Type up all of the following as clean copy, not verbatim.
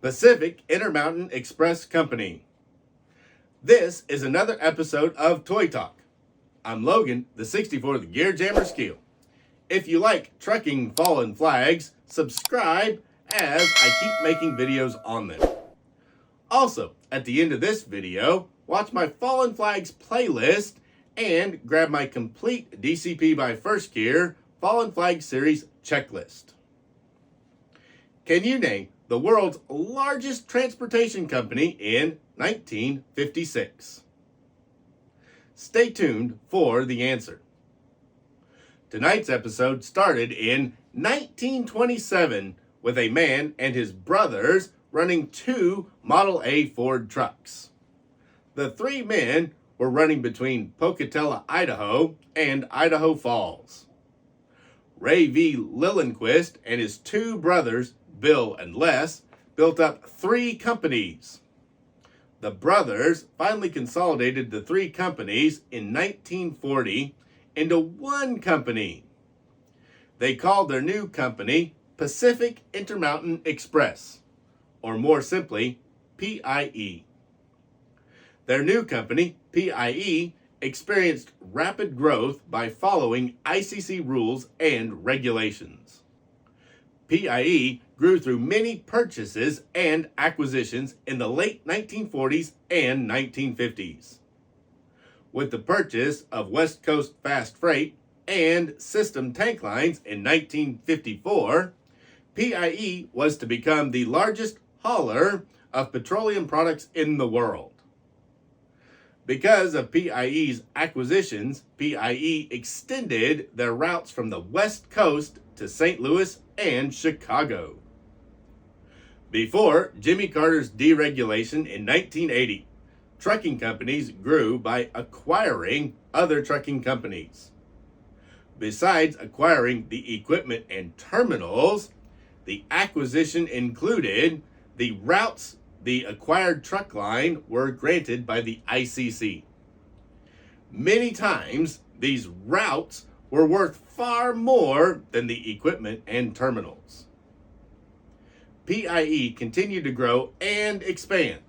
Pacific Intermountain Express Company. This is another episode of Toy Talk. I'm Logan, the 64th Gear Jammer Skeele. If you like trucking fallen flags, subscribe as I keep making videos on them. Also, at the end of this video, watch my Fallen Flags playlist and grab my complete DCP by First Gear Fallen Flag Series checklist. Can you name the world's largest transportation company in 1956? Stay tuned for the answer. Tonight's episode started in 1927 with a man and his brothers running two Model A Ford trucks. The three men were running between Pocatello, Idaho and Idaho Falls. Ray V. Lillenquist and his two brothers, Bill and Les, built up three companies. The brothers finally consolidated the three companies in 1940 into one company. They called their new company Pacific Intermountain Express, or more simply, P.I.E. Their new company, P.I.E., experienced rapid growth by following ICC rules and regulations. P.I.E. grew through many purchases and acquisitions in the late 1940s and 1950s. With the purchase of West Coast Fast Freight and System Tank Lines in 1954, P.I.E. was to become the largest hauler of petroleum products in the world. Because of P.I.E.'s acquisitions, P.I.E. extended their routes from the West Coast to St. Louis and Chicago. Before Jimmy Carter's deregulation in 1980, trucking companies grew by acquiring other trucking companies. Besides acquiring the equipment and terminals, the acquisition included the routes the acquired truck line were granted by the ICC. Many times, these routes were worth far more than the equipment and terminals. P.I.E. continued to grow and expand.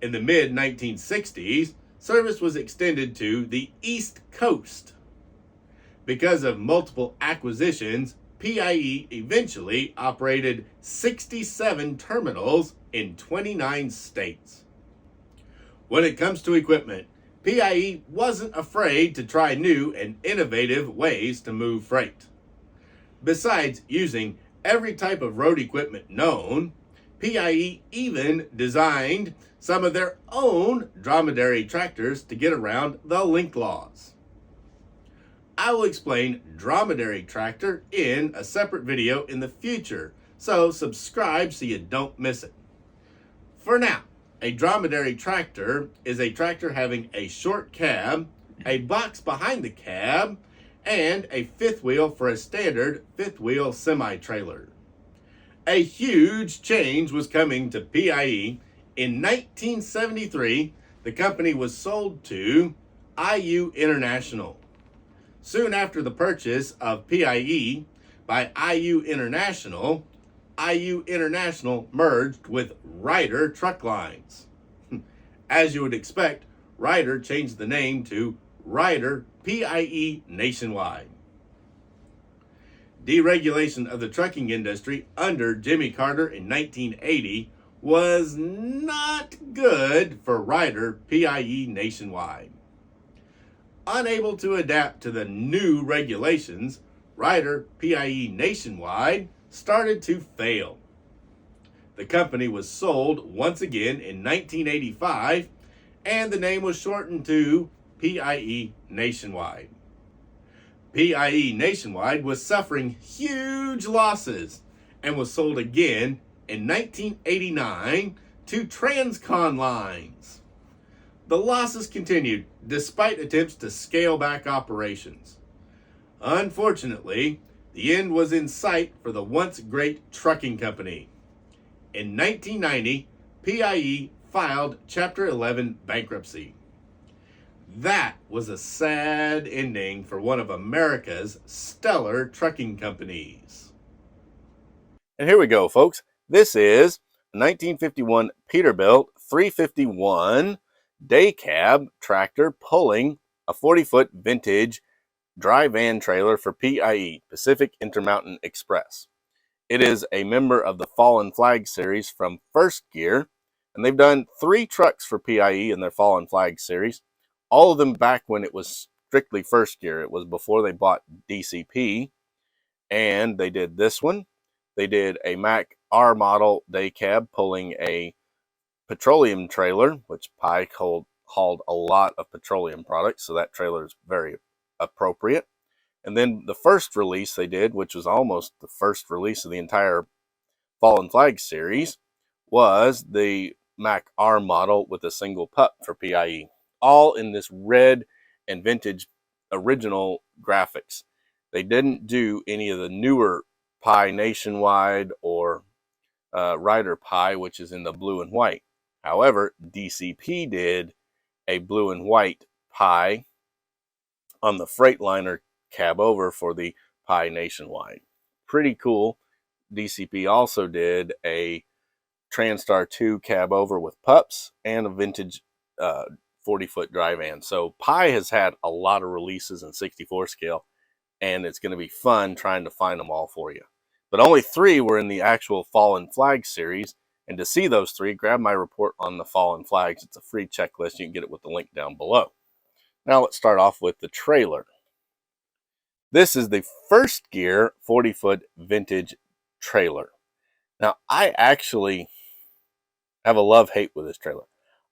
In the mid-1960s, service was extended to the East Coast. Because of multiple acquisitions, P.I.E. eventually operated 67 terminals in 29 states. When it comes to equipment, P.I.E. wasn't afraid to try new and innovative ways to move freight. Besides using every type of road equipment known, P.I.E. even designed some of their own dromedary tractors to get around the link laws. I will explain dromedary tractor in a separate video in the future, so subscribe so you don't miss it. For now, a dromedary tractor is a tractor having a short cab, a box behind the cab, and a fifth wheel for a standard fifth wheel semi-trailer. A huge change was coming to P.I.E. In 1973, the company was sold to I.U. International. Soon after the purchase of P.I.E. by I.U. International, I.U. International merged with Ryder Truck Lines. As you would expect, Ryder changed the name to Ryder P.I.E. Nationwide. Deregulation of the trucking industry under Jimmy Carter in 1980 was not good for Ryder P.I.E. Nationwide. Unable to adapt to the new regulations, Ryder P.I.E. Nationwide started to fail. The company was sold once again in 1985, and the name was shortened to P.I.E. Nationwide. P.I.E. Nationwide was suffering huge losses and was sold again in 1989 to Transcon Lines. The losses continued despite attempts to scale back operations. Unfortunately, the end was in sight for the once great trucking company. In 1990, P.I.E. filed Chapter 11 bankruptcy. That was a sad ending for one of America's stellar trucking companies. And here we go, folks. This is 1951 Peterbilt 351 day cab tractor pulling a 40-foot vintage dry van trailer for P.I.E, Pacific Intermountain Express. It is a member of the Fallen Flag series from First Gear, and they've done 3 trucks for P.I.E in their Fallen Flag series, all of them back when it was strictly First Gear. It was before they bought DCP, and they did this one. They did a Mac R model day cab pulling a petroleum trailer, which P.I.E hauled a lot of petroleum products, so that trailer is very appropriate. And then the first release they did, which was almost the first release of the entire Fallen Flag series, was the Mac R model with a single pup for P.I.E. All in this red and vintage original graphics. They didn't do any of the newer P.I.E Nationwide or Rider P.I.E, which is in the blue and white. However, DCP did a blue and white P.I.E on the Freightliner cab over for the P.I.E Nationwide. Pretty cool. DCP also did a Transtar 2 cab over with pups and a vintage 40-foot dry van. So P.I.E has had a lot of releases in 64 scale, and it's going to be fun trying to find them all for you. But only 3 were in the actual Fallen Flag series, and to see those 3, grab my report on the Fallen Flags. It's a free checklist. You can get it with the link down below. Now let's start off with the trailer. This is the First Gear 40-foot vintage trailer. Now, I actually have a love-hate with this trailer.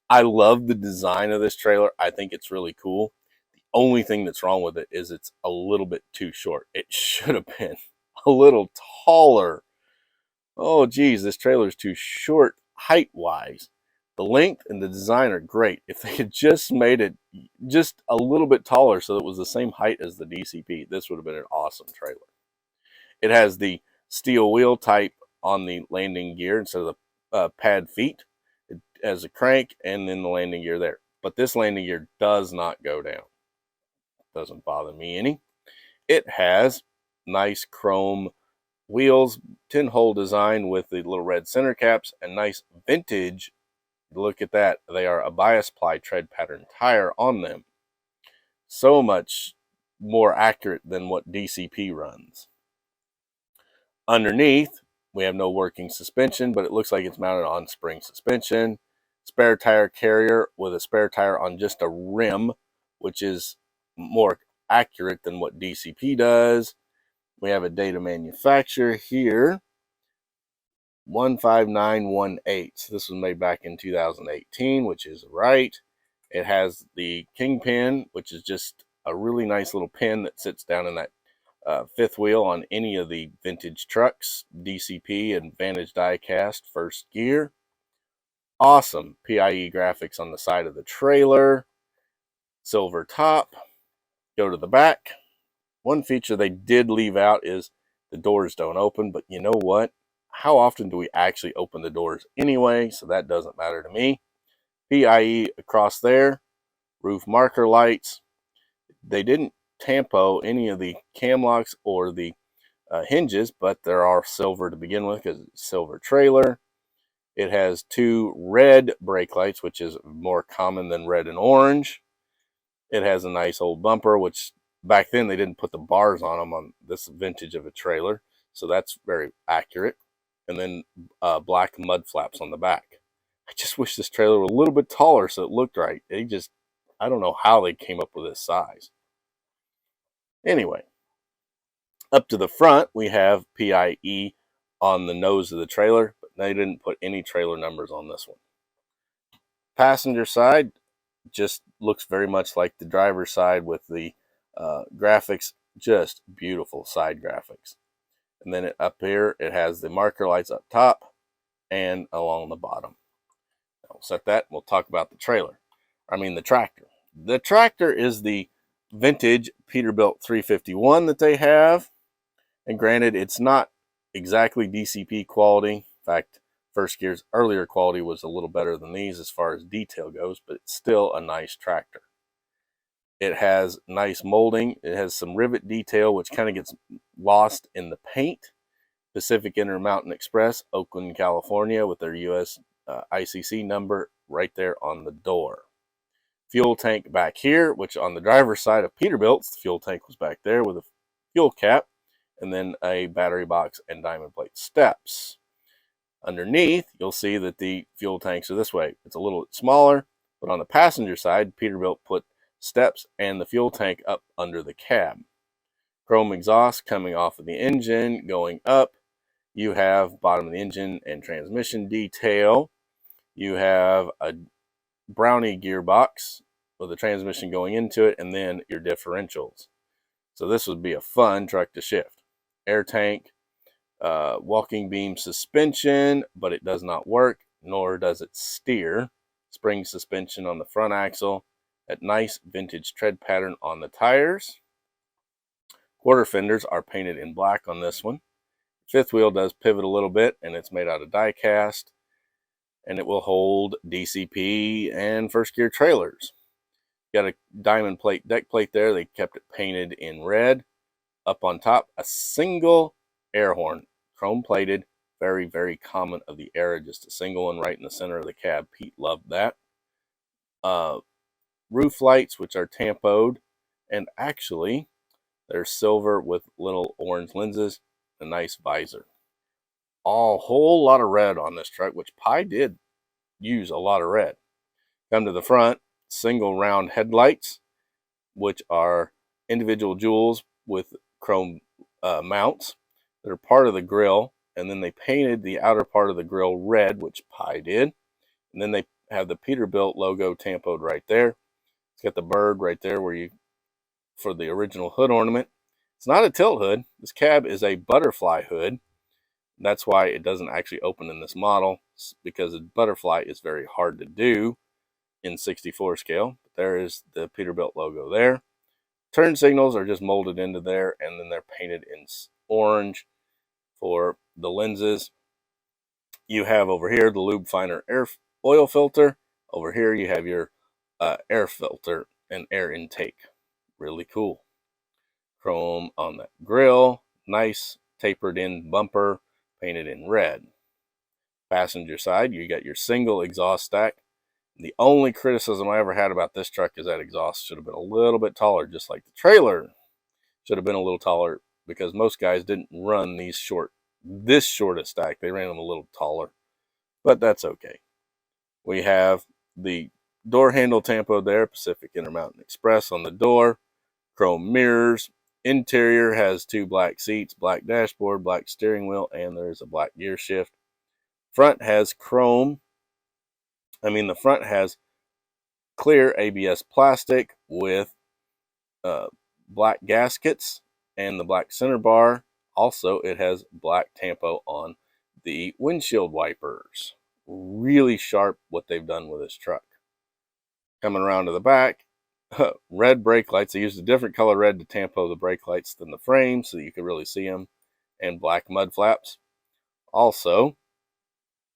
I love the design of this trailer. I think it's really cool. The only thing that's wrong with it is it's a little bit too short. It should have been a little taller. Oh, geez, this trailer is too short height-wise. The length and the design are great. If they had just made it just a little bit taller so it was the same height as the DCP, this would have been an awesome trailer. It has the steel wheel type on the landing gear instead of the pad feet. It has a crank and then the landing gear there. But this landing gear does not go down. Doesn't bother me any. It has nice chrome wheels, 10-hole design with the little red center caps, and nice vintage. Look at that. They are a bias ply tread pattern tire on them. So much more accurate than what DCP runs. Underneath, we have no working suspension, but it looks like it's mounted on spring suspension. Spare tire carrier with a spare tire on just a rim, which is more accurate than what DCP does. We have a date of manufacture here, 15918. So this was made back in 2018, which is right. It has the kingpin, which is just a really nice little pin that sits down in that fifth wheel on any of the vintage trucks, DCP and Vantage diecast, First Gear. Awesome P.I.E graphics on the side of the trailer. Silver top. Go to the back. One feature they did leave out is the doors don't open, but you know what? How often do we actually open the doors anyway? So that doesn't matter to me. P.I.E across there. Roof marker lights. They didn't tampo any of the cam locks or the hinges, but there are silver to begin with because it's a silver trailer. It has 2 red brake lights, which is more common than red and orange. It has a nice old bumper, which back then they didn't put the bars on them on this vintage of a trailer, so that's very accurate. And then black mud flaps on the back. I just wish this trailer were a little bit taller so it looked right. I don't know how they came up with this size. Anyway, up to the front, we have P.I.E on the nose of the trailer, but they didn't put any trailer numbers on this one. Passenger side just looks very much like the driver's side with the graphics, just beautiful side graphics. And then up here, it has the marker lights up top and along the bottom. We'll set that and we'll talk about the the tractor. The tractor is the vintage Peterbilt 351 that they have. And granted, it's not exactly DCP quality. In fact, First Gear's earlier quality was a little better than these as far as detail goes, but it's still a nice tractor. It has nice molding. It has some rivet detail, which kind of gets lost in the paint. Pacific Intermountain Express, Oakland, California, with their US ICC number right there on the door. Fuel tank back here, which on the driver's side of Peterbilt, the fuel tank was back there with a fuel cap, and then a battery box and diamond plate steps. Underneath, you'll see that the fuel tanks are this way. It's a little smaller, but on the passenger side, Peterbilt put steps and the fuel tank up under the cab. Chrome exhaust coming off of the engine, going up. You have bottom of the engine and transmission detail. You have a Brownie gearbox with a transmission going into it, and then your differentials. So this would be a fun truck to shift. Air tank, walking beam suspension, but it does not work, nor does it steer. Spring suspension on the front axle. That nice vintage tread pattern on the tires. Quarter fenders are painted in black on this one. Fifth wheel does pivot a little bit, and it's made out of die cast, and it will hold DCP and first gear trailers. Got a diamond plate deck plate there. They kept it painted in red. Up on top, a single air horn, chrome plated, very, very common of the era, just a single one right in the center of the cab. Pete loved that. Roof lights, which are tampoed, and actually they're silver with little orange lenses, a nice visor. A whole lot of red on this truck, which P.I.E did use a lot of red. Come to the front, single round headlights, which are individual jewels with chrome mounts. They're part of the grill, and then they painted the outer part of the grill red, which P.I.E did. And then they have the Peterbilt logo tampoed right there. It's got the bird right there for the original hood ornament. It's not a tilt hood. This cab is a butterfly hood. That's why it doesn't actually open in this model, because a butterfly is very hard to do in 64 scale. But there is the Peterbilt logo there. Turn signals are just molded into there, and then they're painted in orange for the lenses. You have over here the lube finer oil filter. Over here you have your air filter and air intake. Really cool. Chrome on that grill. Nice tapered in bumper, painted in red. Passenger side, you got your single exhaust stack. The only criticism I ever had about this truck is that exhaust should have been a little bit taller, just like the trailer should have been a little taller, because most guys didn't run this short of stack. They ran them a little taller, but that's okay. We have the door handle tampo there, Pacific Intermountain Express on the door, chrome mirrors. Interior has 2 black seats, black dashboard, black steering wheel, and there's a black gear shift. Front has the front has clear ABS plastic with black gaskets and the black center bar. Also, it has black tampo on the windshield wipers. Really sharp what they've done with this truck. Coming around to the back, red brake lights. They used a different color red to tampo the brake lights than the frame so that you could really see them, and black mud flaps. Also,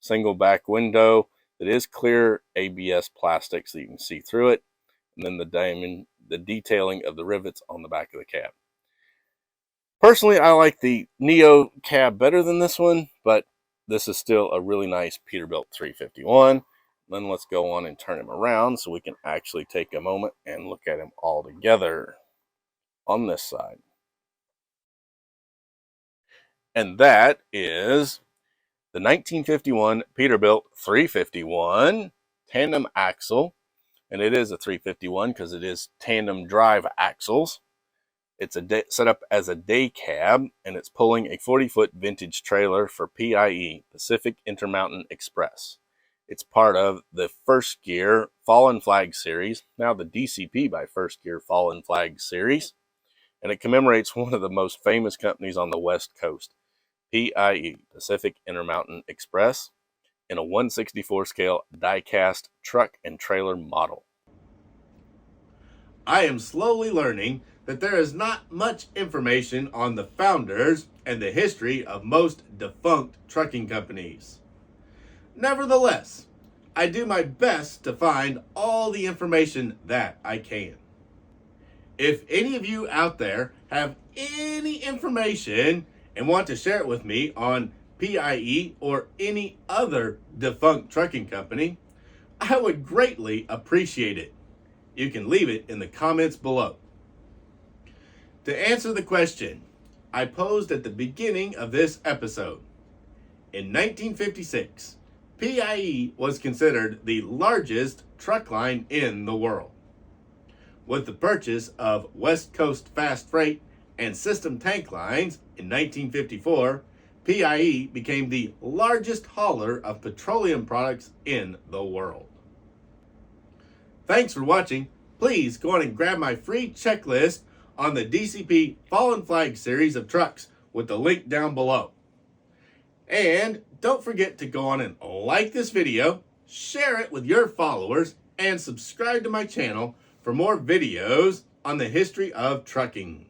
single back window that is clear ABS plastic so you can see through it, and then the detailing of the rivets on the back of the cab. Personally, I like the Neo cab better than this one, but this is still a really nice Peterbilt 351. Then let's go on and turn him around so we can actually take a moment and look at him all together on this side. And that is the 1951 Peterbilt 351 tandem axle. And it is a 351 because it is tandem drive axles. It's set up as a day cab, and it's pulling a 40-foot vintage trailer for P.I.E, Pacific Intermountain Express. It's part of the First Gear Fallen Flag series, now the DCP by First Gear Fallen Flag series, and it commemorates one of the most famous companies on the West Coast, P.I.E, Pacific Intermountain Express, in a 1/64 scale die-cast truck and trailer model. I am slowly learning that there is not much information on the founders and the history of most defunct trucking companies. Nevertheless, I do my best to find all the information that I can. If any of you out there have any information and want to share it with me on P.I.E. or any other defunct trucking company, I would greatly appreciate it. You can leave it in the comments below. To answer the question I posed at the beginning of this episode, in 1956, P.I.E. was considered the largest truck line in the world. With the purchase of West Coast Fast Freight and System Tank Lines in 1954, P.I.E. became the largest hauler of petroleum products in the world. Thanks for watching. Please go on and grab my free checklist on the DCP Fallen Flag series of trucks with the link down below. And don't forget to go on and like this video, share it with your followers, and subscribe to my channel for more videos on the history of trucking.